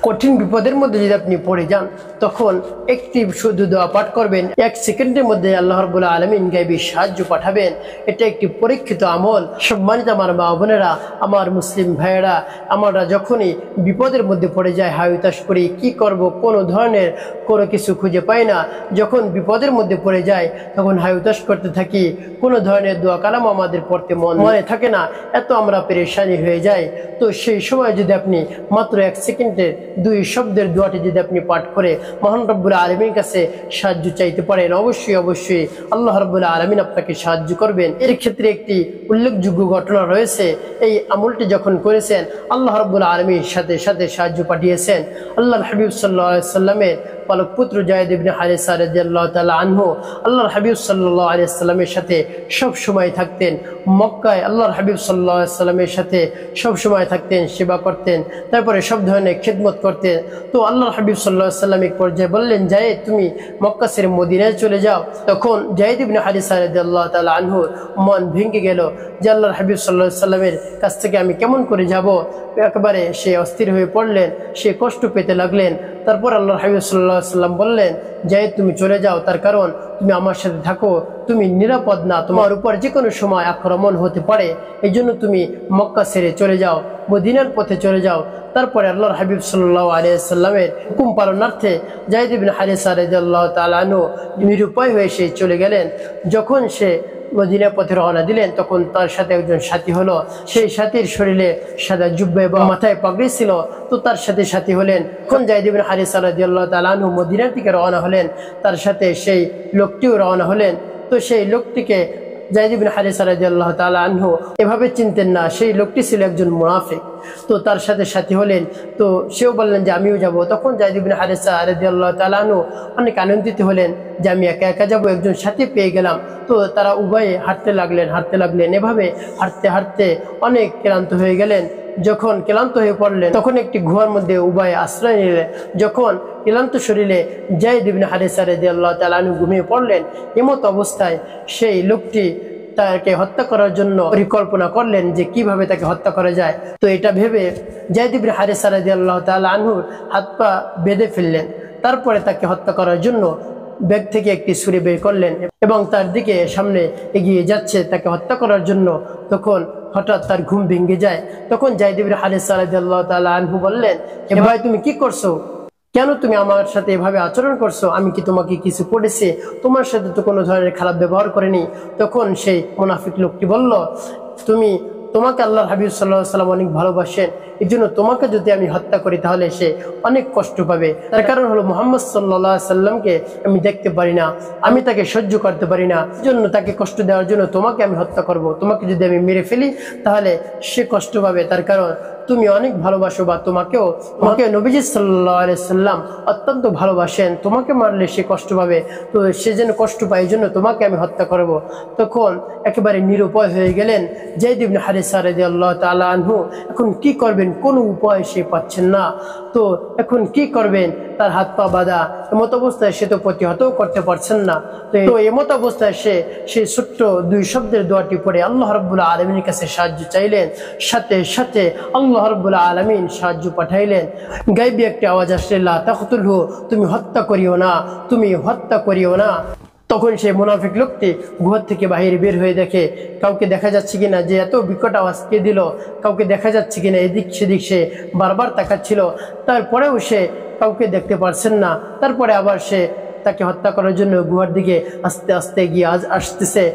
কঠিন বিপদের মধ্যে যদি আপনি পড়ে যান তখন একটি শুধু দোয়া পাঠ করবেন, 1 সেকেন্ডের মধ্যে আল্লাহ রাব্বুল আলামিন গায়বী সাহায্য পাঠাবেন। এটা একটি পরীক্ষিত আমল। সম্মানিত আমার মা বোনেরা, আমার মুসলিম ভাইয়েরা, আমরা যখনই বিপদের মধ্যে পড়ে যাই হায়তাশ করি, কি করব, কোনো ধরনের কোনো কিছু খুঁজে পাই না। যখন বিপদের মধ্যে পড়ে যায় তখন হায়তাশ করতে থাকি, কোনো ধরনের দোয়া কালাম আমাদের পড়তে মনে থাকে না, এত আমরা পেরেশানি হয়ে যাই। তো সেই সময় যদি আপনি মাত্র 1 সেকেন্ডের 2 শব্দের দোয়াটি যদি আপনি পাঠ করে মহান রব্বুল আলামিনের কাছে সাহায্য চাইতে পারেন, অবশ্যই অবশ্যই আল্লাহ রাব্বুল আলামিন আপনাকে সাহায্য করবেন। এর ক্ষেত্রে একটি উল্লেখযোগ্য ঘটনা রয়েছে। এই আমলটি যখন করেছেন আল্লাহ রাব্বুল আলামিন সাথে সাথে সাহায্য পাঠিয়েছেন। আল্লাহর হাবিব সাল্লাল্লাহু আলাইহি ওয়াসাল্লামের পালক পুত্র যায়েদ ইবনে হারিসা রাদিয়াল্লাহু তাআলা আনহু আল্লাহর হাবিব সাল্লাল্লাহু আলাইহি ওয়াসাল্লামের সাথে সব সময় থাকতেন। মক্কায় আল্লাহর হাবিব সাল্লাল্লাহু আলাইহি ওয়াসাল্লামের সাথে সব সময় থাকতেন, সেবা করতেন, তারপরে সব ধরনের খিদমত করতেন। তো আল্লাহর হাবিব সাল্লাল্লাহু আলাইহি ওয়াসাল্লাম এক পর্যায়ে বললেন, যায়েদ তুমি মক্কা ছেড়ে মদিনায় চলে যাও। তখন যায়েদ ইবনে হারিসা রাদিয়াল্লাহু তাআলা আনহুর মন ভেঙে গেল যে আল্লাহর হাবিব সাল্লাল্লাহু আলাইহি ওয়াসাল্লামের কাছ থেকে আমি কেমন করে যাব। একেবারে সে অস্থির হয়ে পড়লেন, সে কষ্ট পেতে লাগলেন। তারপর আল্লাহর হাবিব সাল্লাল্লাহু আলাইহি ওয়াসাল্লাম বললেন, যায়েদ তুমি চলে যাও, তার কারণ তুমি আমার সাথে থাকো, তুমি নিরাপদ না, তোমার উপর যে কোনো সময় আক্রমণ হতে পারে, এই জন্য তুমি মক্কা ছেড়ে চলে যাও, মদিনার পথে চলে যাও। তারপরে আল্লাহর হাবিব সাল্লাল্লাহু আলাইহি ওয়াসাল্লামের হুকুম পালনার্থে যায়েদ ইবনে হারিসা রাদিয়াল্লাহু তাআলা আনহু নিরুপায় হয়ে সে চলে গেলেন। যখন সে মদিনার পথে রওনা দিলেন তখন তার সাথে একজন সাথী হলো। সেই সাথীর শরীরে সাদা জুব্বা এবং মাথায় পাগড়ি ছিল। তো তার সাথে সাথী হলেন। কোন যায়েদ ইবনে হারিসা রাদিয়াল্লাহু তাআলা আনহু মদিনার দিকে রওনা হলেন, তার সাথে সেই লোকটিও রওনা হলেন। তো সেই লোকটিকে যায়েদ ইবনে হারিসা রাদিয়াল্লাহু তাআলা আনহু এভাবে চিনতেন না, সেই লোকটি ছিল একজন মুনাফিক। তো তার সাথে সাথী হলেন। তো সেও বললেন যে আমিও যাব। তখন যায়েদ ইবনে হারিসা রাদিয়াল্লাহু তাআলা আনহু অনেক আনন্দিত হলেন যে আমি একা একা যাব, একজন সাথী পেয়ে গেলাম। তো তারা উভয়ে হাঁটতে লাগলেন। এভাবে হাঁটতে হাঁটতে অনেক ক্লান্ত হয়ে গেলেন। যখন ক্লান্ত হয়ে পড়লেন তখন একটি গুহার মধ্যে উভয়ে আশ্রয় নিলেন। যখন ক্লান্ত শরীরে যায়েদ ইবনে হারিসা রাদিয়াল্লাহু তাআলা আনহু ঘুমিয়ে পড়লেন, এমত অবস্থায় সেই লোকটি তাকে হত্যা করার জন্য পরিকল্পনা করলেন যে কিভাবে তাকে হত্যা করা যায়। তো এটা ভেবে যায়েদ ইবনে হারিসা রাদিয়াল্লাহু তাআলা আনহুর হাত পা বেঁধে ফেললেন। তারপরে তাকে হত্যা করার জন্য ব্যাগ থেকে একটি ছুরি বের করলেন এবং তার দিকে সামনে এগিয়ে যাচ্ছে তাকে হত্যা করার জন্য। তখন হঠাৎ তার ঘুম ভেঙে যায়। তখন যায়েদ ইবনে হারিসা রাদিয়াল্লাহু তাআলা আনহু বললেন, হে ভাই তুমি কি করছো? কেন তুমি আমার সাথে এভাবে আচরণ করছো? আমি কি তোমাকে কিছু করেছি? তোমার সাথে তো কোনো ধরনের খারাপ ব্যবহার করেনি। তখন সেই মুনাফিক লোকটি বলল, তোমাকে আল্লাহর হাবিব সাল্লাল্লাহু আলাইহি ওয়াসাল্লাম অনেক ভালোবাসেন, এই জন্য তোমাকে যদি আমি হত্যা করি তাহলে সে অনেক কষ্ট পাবে। তার কারণ হলো মুহাম্মদ সাল্লাল্লাহু আলাইহি ওয়াসাল্লামকে আমি দেখতে পারি না, আমি তাকে সহ্য করতে পারি না, এই জন্য তাকে কষ্ট দেওয়ার জন্য তোমাকে আমি হত্যা করব। তোমাকে যদি আমি মেরে ফেলি তাহলে সে কষ্ট পাবে, তার কারণ তুমি অনেক ভালোবাসো বা তোমাকে নবীজি সাল্লাল্লাহু আলাইহি ওয়াসাল্লাম অত্যন্ত ভালোবাসেন, তোমাকে মারলে সে কষ্ট পাবে, তো সে যেন কষ্ট পায় এই জন্য তোমাকে আমি হত্যা করব। তখন একেবারে নিরুপায় হয়ে গেলেন যায়েদ ইবনে হারিসা রাদিয়াল্লাহু তাআলা আনহু। এখন কি করবেন, কোনো উপায় সে পাচ্ছেন না। তো এখন কি করবেন, তার হাত পা বাঁধা, এমত অবস্থায় সে তো প্রতিহতও করতে পারছেন না। তো এমত অবস্থায় সে ছোট্ট 2 শব্দের দোয়াটি পড়ে আল্লাহ রাব্বুল আলামিনের কাছে সাহায্য চাইলেন। সাথে সাথে আল্লাহ রাব্বুল আলামিন সাহায্য পাঠাইলেন। গায়বী একটি আওয়াজ আসলে, লা তাকতুলহু, তুমি হত্যা করিও না, তুমি হত্যা করিও না। তখন সেই মুনাফিক লোকটি গুহার থেকে বাহিরে বের হয়ে দেখে কাউকে দেখা যাচ্ছে কিনা, যে এত বিকট আওয়াজ কে দিল, কাউকে দেখা যাচ্ছে কিনা, এদিক সেদিক সে বারবার তাকাচ্ছিল। তারপরেও সে কাউকে দেখতে পারছেন না। তারপরে আবার সে তাকে হত্যা করার জন্য গুহার দিকে আস্তে আস্তে এগিয়ে আসতেছে।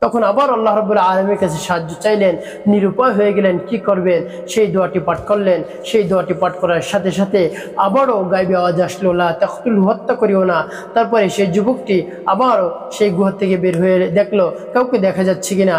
তখন আবার আল্লাহ রাব্বুল আলামিনের কাছে সাহায্য চাইলেন। নিরুপায় হয়ে গেলেন, কি করবেন? সেই দোয়াটি পাঠ করলেন। সেই দোয়াটি পাঠ করার সাথে সাথে আবারও গায়বী আওয়াজ আসলো, লা তাকতুলহু, হত্যা করিও না। তারপরে সেই যুবকটি আবারও সেই গুহা থেকে বের হয়ে দেখলো কাউকে দেখা যাচ্ছে কিনা।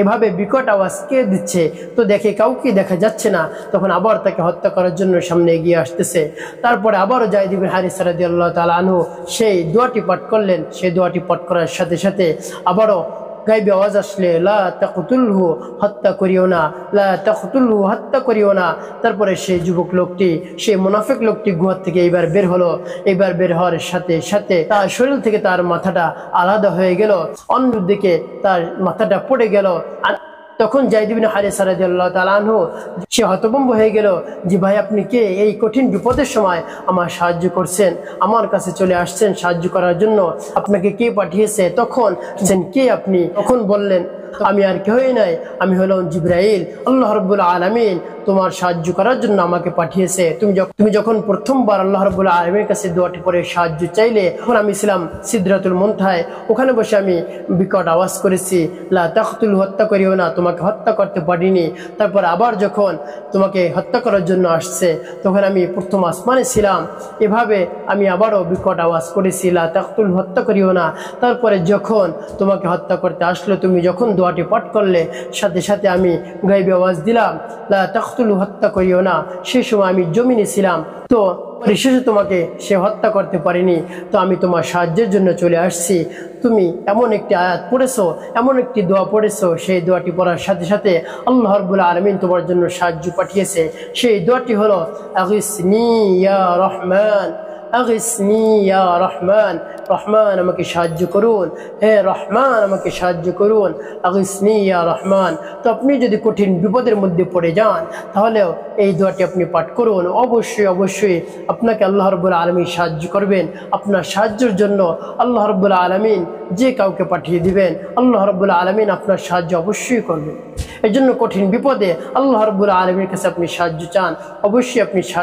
এভাবে বিকট আওয়াজ কে দিচ্ছে, তো দেখে কাউকে দেখা যাচ্ছে না। তখন আবার তাকে হত্যা করার জন্য সামনে এগিয়ে আসতেছে। তারপরে আবারও যায়েদ ইবনে হারিসা রাদিয়াল্লাহু তাআলা আনহু সেই দোয়াটি পাঠ করলেন। সেই দোয়াটি পাঠ করার সাথে সাথে আবারও গায়বী আওয়াজ আসলে, লা তাকতুলহু, হত্যা করিও না, লা তাকতুলহু, হত্যা করিও না। তারপরে সেই যুবক লোকটি, সেই মুনাফিক লোকটি গুহার থেকে এইবার বের হলো। এইবার বের হওয়ার সাথে সাথে তার শরীর থেকে তার মাথাটা আলাদা হয়ে গেল, অন্যদিকে তার মাথাটা পড়ে গেল। তখন যায়েদ ইবনে হারিসা রাদিয়াল্লাহু তাআলা আনহু সে হতভম্ব হয়ে গেল যে ভাই আপনি কে, এই কঠিন বিপদের সময় আমার সাহায্য করছেন, আমার কাছে চলে আসছেন সাহায্য করার জন্য, আপনাকে কে পাঠিয়েছে? তখন কে আপনি? তখন বললেন আমি আর কেউই নাই, আমি হলাম জিবরাইল, আল্লাহ রাব্বুল আলামিন তোমার সাহায্য করার জন্য আমাকে পাঠিয়েছে। তুমি যখন প্রথমবার আল্লাহ রাব্বুল আলামিনের কাছে দোয়াটি করে সাহায্য চাইলে, তখন আমি ছিলাম সিদরাতুল মুনতাহায়, ওখানে বসে আমি বিকট আওয়াজ করেছি লা তাকতুল, হত্যা করিও না, তোমাকে হত্যা করতে পারিনি। তারপর আবার যখন তোমাকে হত্যা করার জন্য আসছে, তখন আমি প্রথম আসমানে ছিলাম, এভাবে আমি আবারও বিকট আওয়াজ করেছি লা তাকতুল, হত্যা করিও না। তারপরে যখন তোমাকে হত্যা করতে আসলো, তুমি যখন দোয়াটি পাঠ করলে, সাথে সাথে আমি গায়বী আওয়াজ দিলাম লা তাকতুল, হত্যা করিও না। সেই সময় আমি জমিনে ছিলাম, তো পরিশেষে তোমাকে সে হত্যা করতে পারেনি, তো আমি তোমার সাহায্যের জন্য চলে আসছি। তুমি এমন একটি আয়াত পড়েছো, এমন একটি দোয়া পড়েছো, সেই দোয়াটি পড়ার সাথে সাথে আল্লাহ রাব্বুল আলামিন তোমার জন্য সাহায্য পাঠিয়েছে। সেই দোয়াটি হলো আগিসনি ইয়া রহমান, আগিসনি ইয়া রহমান, রহমান আমাকে সাহায্য করুন, হে রহমান আমাকে সাহায্য করুন, আগিসনি ইয়া রহমান। তো আপনি যদি কঠিন বিপদের মধ্যে পড়ে যান, তাহলেও এই দোয়াটি আপনি পাঠ করুন, অবশ্যই অবশ্যই আপনাকে আল্লাহ রাব্বুল আলামিন সাহায্য করবেন। আপনার সাহায্যের জন্য আল্লাহ রাব্বুল আলামিন যে কাউকে পাঠিয়ে দিবেন, আল্লাহ রাব্বুল আলামিন আপনার সাহায্য অবশ্যই করবেন। এর জন্য কঠিন বিপদে আল্লাহ রাব্বুল আলামিনের কাছে আপনি সাহায্য চান, অবশ্যই আপনি সাহায্য